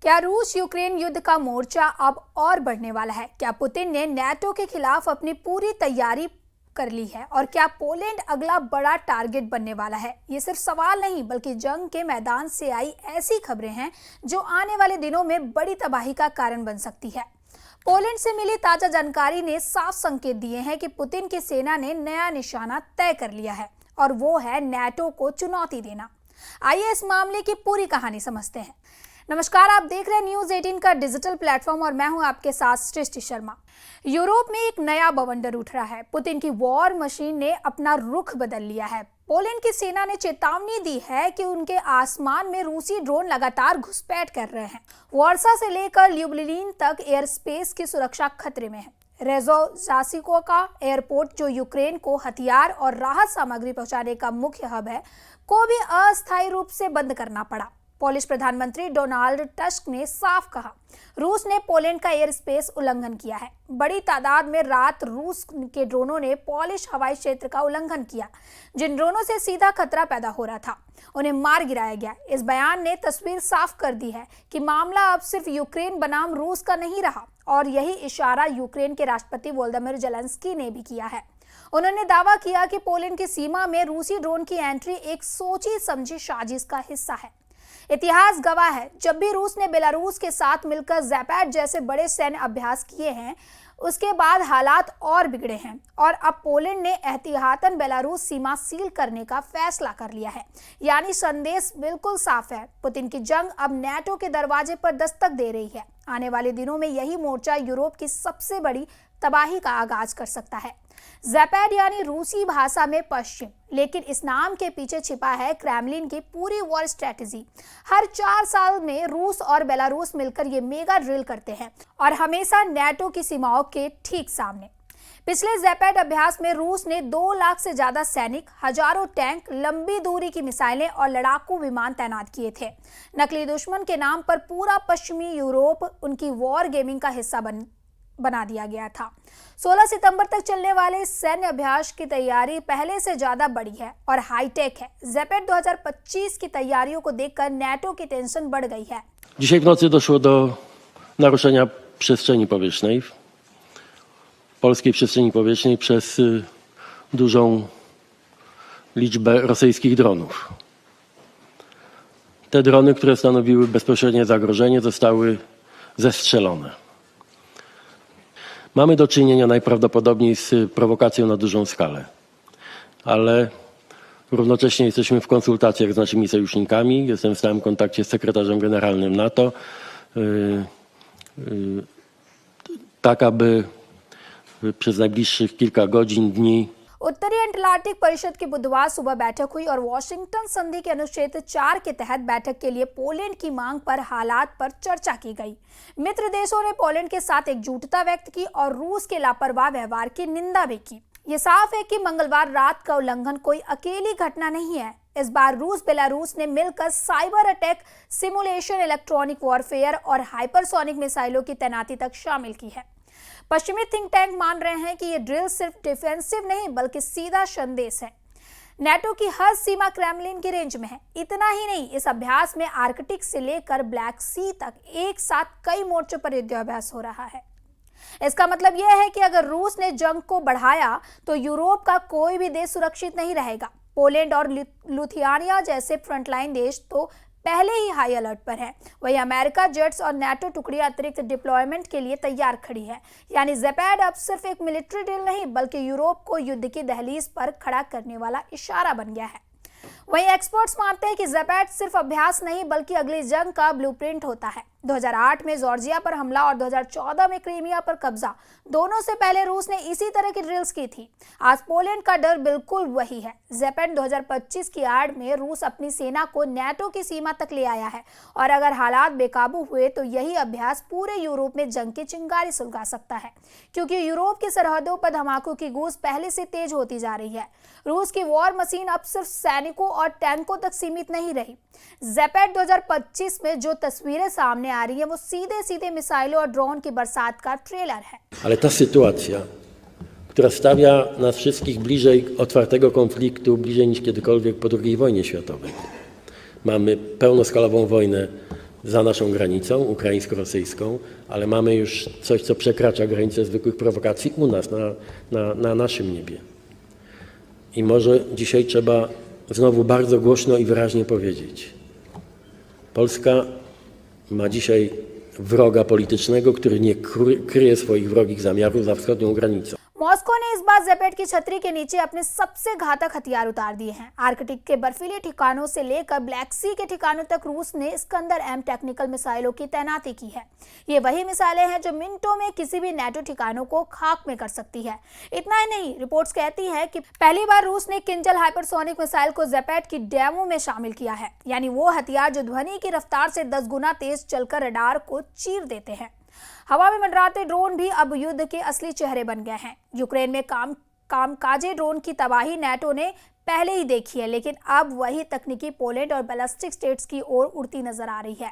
क्या रूस यूक्रेन युद्ध का मोर्चा अब और बढ़ने वाला है? क्या पुतिन ने नाटो के खिलाफ अपनी पूरी तैयारी कर ली है और क्या पोलैंड अगला बड़ा टारगेट बनने वाला है? ये सिर्फ सवाल नहीं बल्कि जंग के मैदान से आई ऐसी खबरें हैं जो आने वाले दिनों में बड़ी तबाही का कारण बन सकती है। पोलैंड से मिली ताजा जानकारी ने साफ संकेत दिए हैं कि पुतिन की सेना ने नया निशाना तय कर लिया है और वो है नाटो को चुनौती देना। आइए इस मामले की पूरी कहानी समझते हैं। नमस्कार, आप देख रहे हैं न्यूज़ 18 का डिजिटल प्लेटफॉर्म और मैं हूं आपके साथ सृष्टि शर्मा। यूरोप में एक नया बवंडर उठ रहा है। पुतिन की वॉर मशीन ने अपना रुख बदल लिया है। पोलैंड की सेना ने चेतावनी दी है कि उनके आसमान में रूसी ड्रोन लगातार घुसपैठ कर रहे हैं। वार्सा से लेकर ल्यूब्लिन तक एयर स्पेस की सुरक्षा खतरे में है। रेज़ो का एयरपोर्ट, जो यूक्रेन को हथियार और राहत सामग्री पहुंचाने का मुख्य हब है, को भी अस्थायी रूप से बंद करना पड़ा। पोलिश प्रधानमंत्री डोनाल्ड टस्क ने साफ कहा, रूस ने पोलैंड का एयर स्पेस उल्लंघन किया है। बड़ी तादाद में रात रूस के ड्रोनों ने पोलिश हवाई क्षेत्र का उल्लंघन किया। जिन ड्रोनों से सीधा खतरा पैदा हो रहा था उन्हें मार गिराया गया। इस बयान ने तस्वीर साफ कर दी है कि मामला अब सिर्फ यूक्रेन बनाम रूस का नहीं रहा और यही इशारा यूक्रेन के राष्ट्रपति वोलोदिमीर ज़ेलेंस्की ने भी किया है। उन्होंने दावा किया कि पोलैंड की सीमा में रूसी ड्रोन की एंट्री एक सोची समझी साजिश का हिस्सा है। इतिहास गवाह है, जब भी रूस ने बेलारूस के साथ मिलकर ज़ैपैड जैसे बड़े सैन्य अभ्यास किए हैं, उसके बाद हालात और बिगड़े हैं और अब पोलैंड ने एहतियातन बेलारूस सीमा सील करने का फैसला कर लिया है। यानी संदेश बिल्कुल साफ है, पुतिन की जंग अब नाटो के दरवाजे पर दस्तक दे रही है। आने वाले दिनों में यही मोर्चा यूरोप की सबसे बड़ी तबाही का आगाज कर सकता है। ज़ैपैड यानी रूसी भाषा में पश्चिम, लेकिन इस नाम के पीछे छिपा है क्रेमलिन की पूरी वॉर स्ट्रेटेजी। हर 4 साल में रूस और बेलारूस मिलकर ये मेगा ड्रिल करते हैं और हमेशा नाटो की सीमाओं के ठीक सामने। पिछले ज़ैपैड अभ्यास में रूस ने 2 लाख से ज्यादा सैनिक, हजारों टैंक, लंबी दूरी की मिसाइलें और लड़ाकू विमान तैनात किए थे। नकली दुश्मन के नाम पर पूरा पश्चिमी यूरोप उनकी वॉर गेमिंग का हिस्सा बना दिया गया था। 16 सितंबर तक चलने वाले सैन्य अभ्यास की तैयारी पहले से ज्यादा बड़ी है और हाईटेक है। ज़ैपैड 2025 की तैयारियों को देखकर नाटो की टेंशन बढ़ गई है। Dzisiaj w nocy doszło do naruszenia przestrzeni powietrznej, polskiej przestrzeni powietrznej przez dużą liczbę rosyjskich dronów. Te drony, które stanowiły bezpośrednie zagrożenie, zostały zestrzelone. Mamy do czynienia najprawdopodobniej z prowokacją na dużą skalę, ale równocześnie jesteśmy w konsultacjach z naszymi sojusznikami. Jestem w stałym kontakcie z sekretarzem generalnym NATO, tak aby przez najbliższych kilka godzin, dni उत्तरी Atlantic परिषद की बुधवार सुबह बैठक हुई और Washington संधि के अनुच्छेद 4 के तहत बैठक के लिए पोलैंड की मांग पर हालात पर चर्चा की गई। मित्र देशों ने पोलैंड के साथ एकजुटता व्यक्त की और रूस के लापरवाह व्यवहार की निंदा भी की। ये साफ है कि मंगलवार रात का उल्लंघन कोई अकेली घटना नहीं है। इस बार रूस बेलारूस ने मिलकर cyber attack simulation, electronic warfare और हाइपरसोनिक मिसाइलों की तैनाती तक शामिल की है। पश्चिमी थिंक टैंक मान रहे हैं कि ये ड्रिल सिर्फ डिफेंसिव नहीं बल्कि सीधा संदेश है। नाटो की हर सीमा क्रेमलिन की रेंज में है। इतना ही नहीं, इस अभ्यास में आर्कटिक से लेकर ब्लैक सी तक एक साथ कई मोर्चों पर युद्धाभ्यास हो रहा है। इसका मतलब यह है कि अगर रूस ने जंग को बढ़ाया तो यूरोप का कोई भी देश सुरक्षित नहीं रहेगा। पोलैंड और लिथुआनिया जैसे फ्रंटलाइन देश तो पहले ही हाई अलर्ट पर है। वहीं अमेरिका जेट्स और नाटो टुकड़ियां अतिरिक्त डिप्लॉयमेंट के लिए तैयार खड़ी है। यानी ज़ैपैड अब सिर्फ एक मिलिट्री ड्रिल नहीं बल्कि यूरोप को युद्ध की दहलीज पर खड़ा करने वाला इशारा बन गया है। वहीं एक्सपर्ट्स मानते हैं कि ज़ैपैड सिर्फ अभ्यास नहीं बल्कि अगली जंग का ब्लूप्रिंट होता है। 2008 में जॉर्जिया पर हमला और 2014 में क्रीमिया पर कब्जा, दोनों से पहले रूस ने इसी तरह की ड्रिल्स की थी। आज पोलैंड का डर बिल्कुल वही है। ज़ैपैड 2025 की आड़ में रूस अपनी सेना को नाटो की सीमा तक ले आया है और अगर हालात बेकाबू हुए तो यही अभ्यास पूरे यूरोप में जंग की चिंगारी सुलगा सकता है, क्योंकि यूरोप की सरहदों पर धमाकों की गूंज पहले से तेज होती जा रही है। रूस की वॉर मशीन अब सिर्फ सैनिकों और टैंकों तक सीमित नहीं रही। ज़ैपैड 2025 में जो तस्वीरें सामने आ रही है वो सीधे मिसाइलों और ड्रोन की बरसात का ट्रेलर है। Ale ta sytuacja, która stawia nas wszystkich bliżej otwartego konfliktu, bliżej niż kiedykolwiek po II wojnie światowej. Mamy pełnoskalową wojnę za naszą granicą ukraińsko-rosyjską, ale mamy już coś, co przekracza granicę zwykłych prowokacji u nas, na naszym niebie. I może dzisiaj trzeba znowu bardzo głośno i wyraźnie powiedzieć: Polska ma dzisiaj wroga politycznego, który nie kryje swoich wrogich zamiarów za wschodnią granicą. Moscow ने इस बार ज़ेपेट की छतरी के नीचे अपने सबसे घातक हथियार उतार दिए हैं। आर्कटिक के बर्फीले ठिकानों से लेकर ब्लैक सी के ठिकानों तक रूस ने इस्कंदर-M टेक्निकल मिसाइलों की तैनाती की है। ये वही मिसाइलें हैं जो मिनटों में किसी भी नेटो ठिकानों को खाक में कर सकती है। इतना ही नहीं, रिपोर्ट्स कहती हैं कि पहली बार रूस ने किंजल हाइपरसोनिक मिसाइल को ज़ेपेट की डेमो में शामिल किया है, यानी वो हथियार जो ध्वनि की रफ्तार से 10 गुना तेज चलकर रडार को चीर देते हैं। हवा में मंडराते ड्रोन भी अब युद्ध के असली चेहरे बन गए हैं। यूक्रेन में कामकाजी ड्रोन की तबाही नेटो ने पहले ही देखी है, लेकिन अब वही तकनीकी पोलैंड और बैलिस्टिक स्टेट्स की ओर उड़ती नजर आ रही है।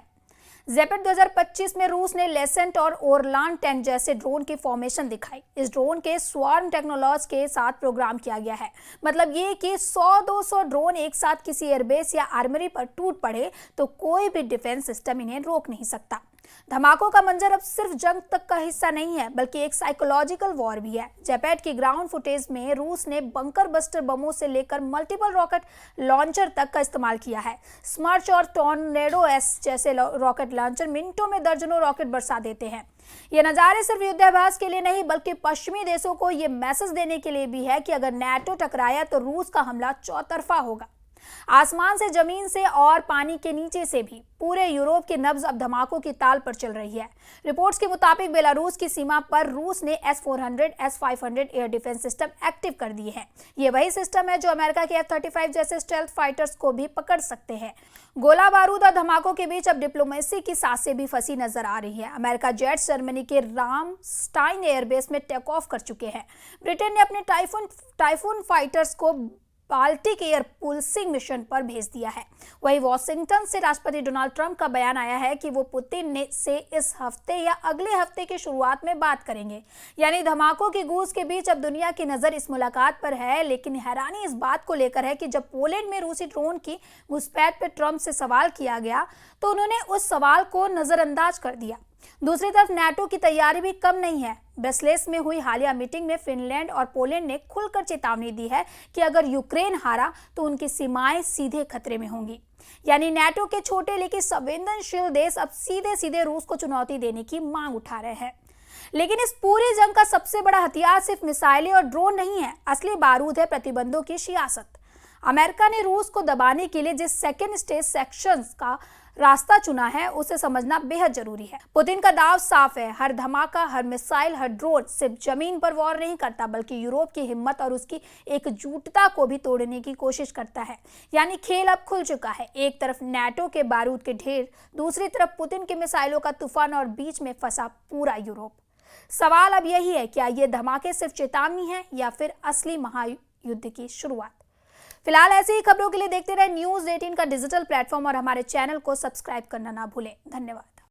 ज़ेपेट 2025 में रूस ने लेसेंट और ओरलान 10 जैसे ड्रोन की फॉर्मेशन दिखाई। इस ड्रोन के स्वार्म टेक्नोलॉजी के साथ प्रोग्राम किया गया है। मतलब ये कि 100-200 ड्रोन एक साथ किसी एयरबेस या आर्मरी पर टूट पड़े तो कोई भी डिफेंस सिस्टम इन्हें रोक नहीं सकता। धमाकों का मंजर अब सिर्फ जंग तक का हिस्सा नहीं है, बल्कि एक साइकोलॉजिकल वॉर भी है। ज़ेपेट की ग्राउंड फुटेज में रूस ने बंकर बस्टर बमों से लेकर मल्टीपल रॉकेट लॉन्चर तक का इस्तेमाल किया है। स्मर्च और टॉर्नेडो एस जैसे रॉकेट लॉन्चर मिनटों में दर्जनों रॉकेट बरसा देते हैं। ये नज़ारे सिर्फ युद्धाभ्यास के लिए नहीं, बल्कि पश्चिमी देशों को ये मैसेज देने के लिए भी है कि अगर नेटो टकराया तो रूस का हमला चौतरफा होगा। आसमान से, जमीन से और पानी के नीचे से भी पूरे यूरोप की नब्ज अब धमाकों की ताल पर चल रही है। रिपोर्ट्स के मुताबिक बेलारूस की सीमा पर रूस ने S-400, S-500 air defence system active कर दिए हैं। ये वही सिस्टम है जो अमेरिका के F-35 जैसे स्टेल्थ फाइटर्स को भी पकड़ सकते हैं। गोला बारूद और धमाकों के बीच अब डिप्लोमेसी की सांसें भी फंसी नजर आ रही है। अमेरिका जेट्स जर्मनी के रामस्टाइन एयरबेस में टेक ऑफ कर चुके हैं। ब्रिटेन ने अपने टाइफून फाइटर्स को बाल्टिक एयर पुल्सिंग मिशन पर भेज दिया है। वहीं वॉशिंगटन से राष्ट्रपति डोनाल्ड ट्रंप का बयान आया है कि वो पुतिन से इस हफ्ते या अगले हफ्ते की शुरुआत में बात करेंगे। यानी धमाकों की गूंज के बीच अब दुनिया की नजर इस मुलाकात पर है। लेकिन हैरानी इस बात को लेकर है कि जब पोलैंड में रूसी ड्रोन की घुसपैठ पर ट्रंप से सवाल किया गया तो उन्होंने उस सवाल को नजरअंदाज कर दिया। दूसरी तरफ नेटो की तैयारी भी कम नहीं है। ब्रसेल्स में हुई हालिया मीटिंग में फिनलैंड और पोलैंड ने खुलकर चेतावनी दी है कि अगर यूक्रेन हारा तो उनकी सीमाएं सीधे खतरे में होंगी। यानी नेटो के छोटे लेकिन संवेदनशील देश अब सीधे सीधे रूस को चुनौती देने की मांग उठा रहे हैं। लेकिन इस पूरी जंग का सबसे बड़ा हथियार सिर्फ मिसाइलें और ड्रोन नहीं है, असली बारूद है प्रतिबंधों की सियासत। अमेरिका ने रूस को दबाने के लिए जिस सेकेंड स्टेज सेक्शंस का रास्ता चुना है उसे समझना बेहद जरूरी है। पुतिन का दाव साफ है। हर धमाका, हर मिसाइल, हर ड्रोन सिर्फ जमीन पर वॉर नहीं करता, बल्कि यूरोप की हिम्मत और उसकी एकजुटता को भी तोड़ने की कोशिश करता है। यानी खेल अब खुल चुका है। एक तरफ नेटो के बारूद के ढेर, दूसरी तरफ पुतिन के मिसाइलों का तूफान और बीच में फंसा पूरा यूरोप। सवाल अब यही है, क्या ये धमाके सिर्फ चेतावनी है या फिर असली महायुद्ध की शुरुआत? फिलहाल ऐसी ही खबरों के लिए देखते रहे न्यूज़ 18 का डिजिटल प्लेटफॉर्म और हमारे चैनल को सब्सक्राइब करना ना भूलें। धन्यवाद।